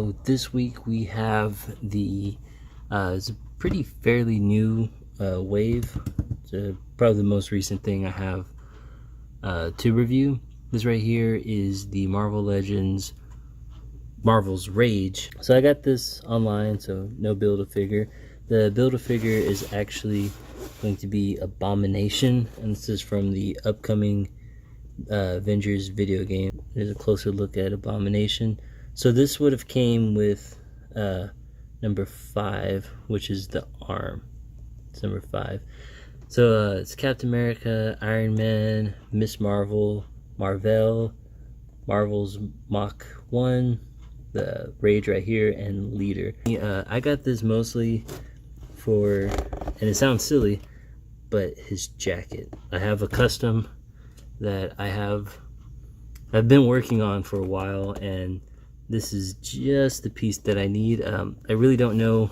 So this week we have the it's a pretty fairly new wave. It's probably the most recent thing I have to review. This right here is the Marvel Legends Marvel's Rage. So I got this online, so no Build-A-Figure. The Build-A-Figure is actually going to be Abomination, and this is from the upcoming Avengers video game. There's a closer look at Abomination. So this would have came with number 5, which is the arm. It's number 5. So it's Captain America, Iron Man, Miss Marvel, Marvel's Mach 1, the Rage right here, and Leader. I got this mostly for, and it sounds silly, but his jacket. I have a custom that I've been working on for a while, and this is just the piece that I need. I really don't know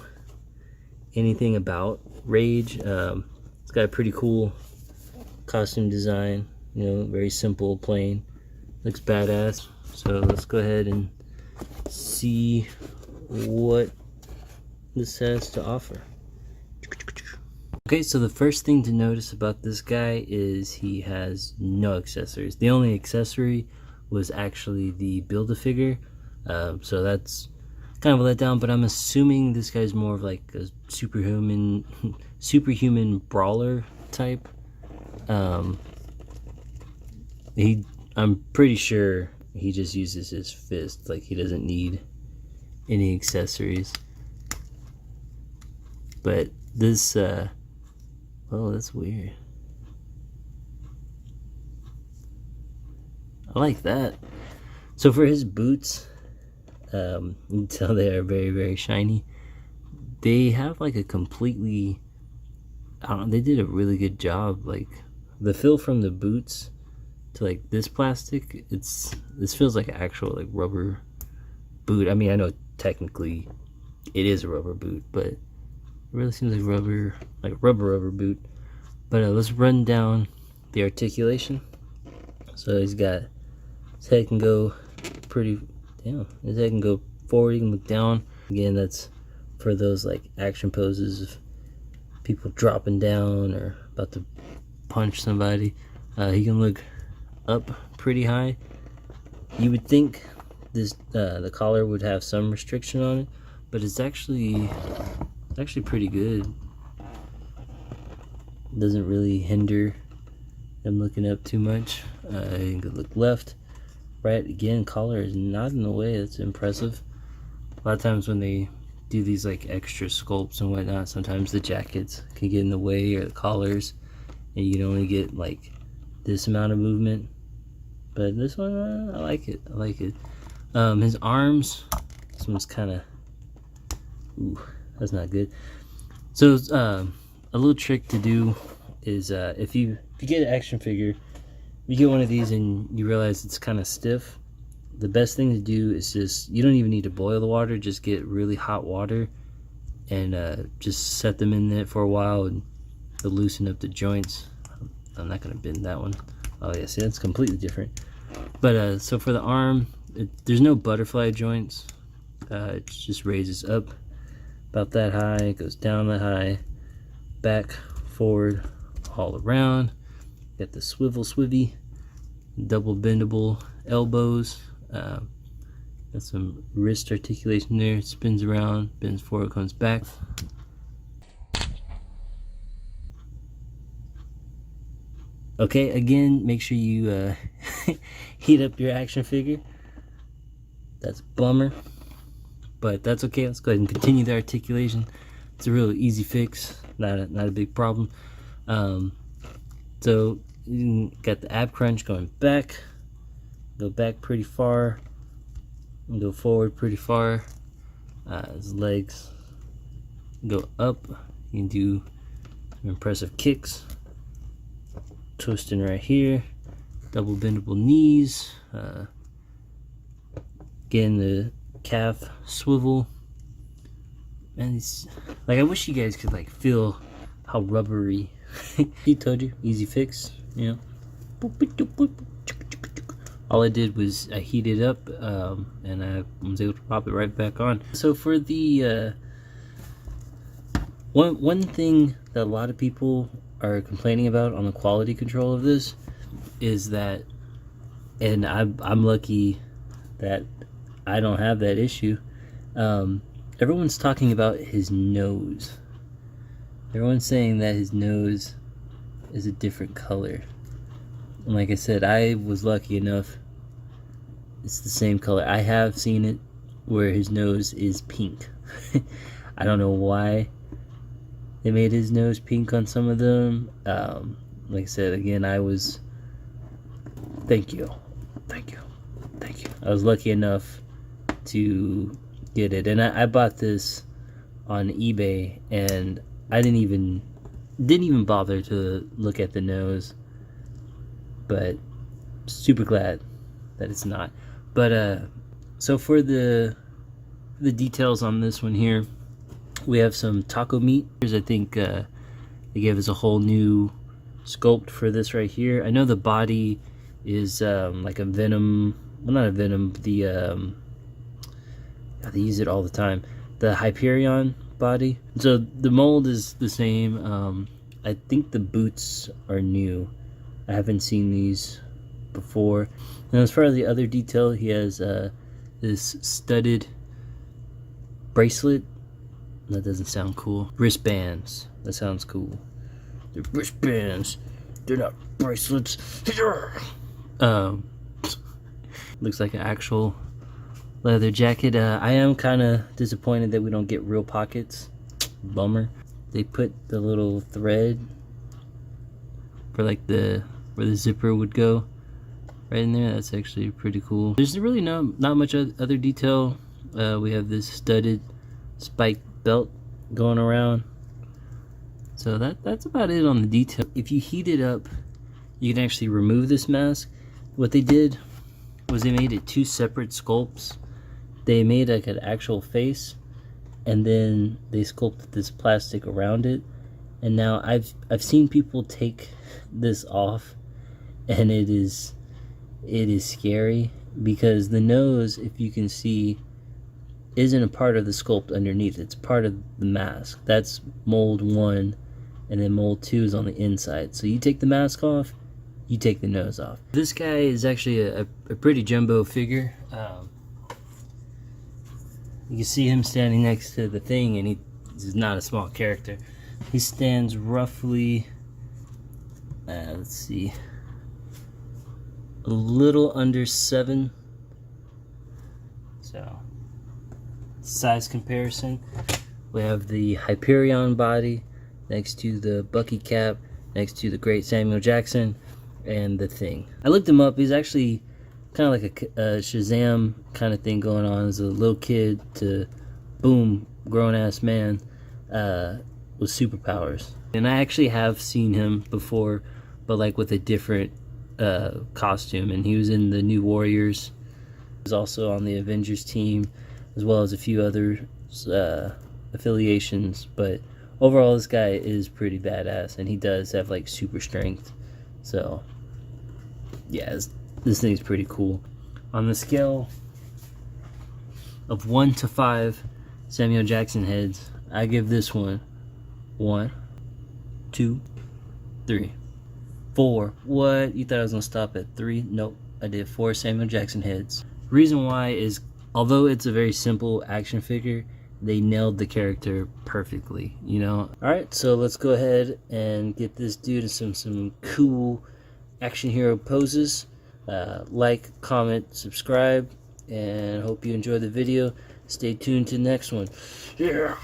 anything about Rage. It's got a pretty cool costume design, you know, very simple, plain, looks badass. So let's go ahead and see what this has to offer. Okay, so the first thing to notice about this guy is he has no accessories. The only accessory was actually the Build-A-Figure. So that's kind of a letdown, but I'm assuming this guy's more of like a superhuman brawler type. I'm pretty sure he just uses his fist, like he doesn't need any accessories. But this, oh, that's weird. I like that. So for his boots, you can tell they are very, very shiny. They have like a completely, I don't know, they did a really good job. Like the feel from the boots to like this plastic, this feels like an actual like rubber boot. I mean, I know technically it is a rubber boot, but it really seems like rubber boot. But let's run down the articulation. So he's got, his head can go pretty, his head can go forward, you can look down. Again, that's for those like action poses of people dropping down or about to punch somebody. He can look up pretty high. You would think this the collar would have some restriction on it, but it's actually pretty good. It doesn't really hinder him looking up too much. You can look left, right. Again, collar is not in the way. That's impressive. A lot of times when they do these like extra sculpts and whatnot, sometimes the jackets can get in the way, or the collars, and you can only get like this amount of movement. But this one, I like it. His arms, this one's kind of, ooh, that's not good. So a little trick to do is if you get an action figure, you get one of these and you realize it's kind of stiff, the best thing to do is just, you don't even need to boil the water, just get really hot water and just set them in there for a while, and to loosen up the joints. I'm not going to bend that one. Oh yeah, see, that's completely different. But so for the arm, there's no butterfly joints. It just raises up about that high, it goes down that high, back, forward, all around. Got the swivvy, double bendable elbows. Got some wrist articulation there. Spins around, bends forward, comes back. Okay, again, make sure you heat up your action figure. That's a bummer, but that's okay. Let's go ahead and continue the articulation. It's a real easy fix, not a big problem. So you got the ab crunch going back, go back pretty far, and go forward pretty far. His legs go up. You can do some impressive kicks. Twisting right here, double bendable knees. Again, the calf swivel. And it's like, I wish you guys could like feel how rubbery. He told you, easy fix, you know. All I did was I heated up, and I was able to pop it right back on. So for the one thing that a lot of people are complaining about on the quality control of this is that, and I'm lucky that I don't have that issue. Everyone's talking about his nose. Everyone's saying that his nose is a different color. And like I said, I was lucky enough. It's the same color. I have seen it where his nose is pink. I don't know why they made his nose pink on some of them. Like I said, again, I was... Thank you. I was lucky enough to get it. And I bought this on eBay, and I didn't even bother to look at the nose. But super glad that it's not. But so for the details on this one here, we have some taco meat. I think they gave us a whole new sculpt for this right here. I know the body is like a Venom, well, not a Venom, the they use it all the time, the Hyperion body. So the mold is the same. I think the boots are new. I haven't seen these before. And as far as the other detail, he has this studded bracelet. That doesn't sound cool. Wristbands. That sounds cool. They're wristbands. They're not bracelets. Looks like an actual leather jacket. I am kind of disappointed that we don't get real pockets. Bummer. They put the little thread for like where the zipper would go right in there. That's actually pretty cool. There's really not much other detail. We have this studded spike belt going around. So that's about it on the detail. If you heat it up, you can actually remove this mask. What they did was they made it two separate sculpts. They made like an actual face, and then they sculpted this plastic around it. And now I've seen people take this off, and it is scary, because the nose, if you can see, isn't a part of the sculpt underneath. It's part of the mask. That's mold 1, and then mold 2 is on the inside. So you take the mask off, you take the nose off. This guy is actually a pretty jumbo figure. You can see him standing next to the thing, and he's not a small character. He stands roughly, let's see, a little under 7. So, size comparison. We have the Hyperion body next to the Bucky cap, next to the great Samuel Jackson, and the Thing. I looked him up. He's actually kind of like a Shazam kind of thing going on. As a little kid to boom, grown-ass man with superpowers. And I actually have seen him before, but like with a different costume. And he was in the New Warriors. He was also on the Avengers team, as well as a few other affiliations. But overall, this guy is pretty badass, and he does have like super strength. So yeah, this thing's pretty cool. On the scale of 1 to 5 Samuel Jackson heads, I give this one 1, 2, 3, 4. What? You thought I was gonna stop at 3? Nope, I did 4 Samuel Jackson heads. Reason why is, although it's a very simple action figure, they nailed the character perfectly, you know? Alright, so let's go ahead and get this dude in some cool action hero poses. Like, comment, subscribe, and hope you enjoy the video. Stay tuned to the next one. Yeah.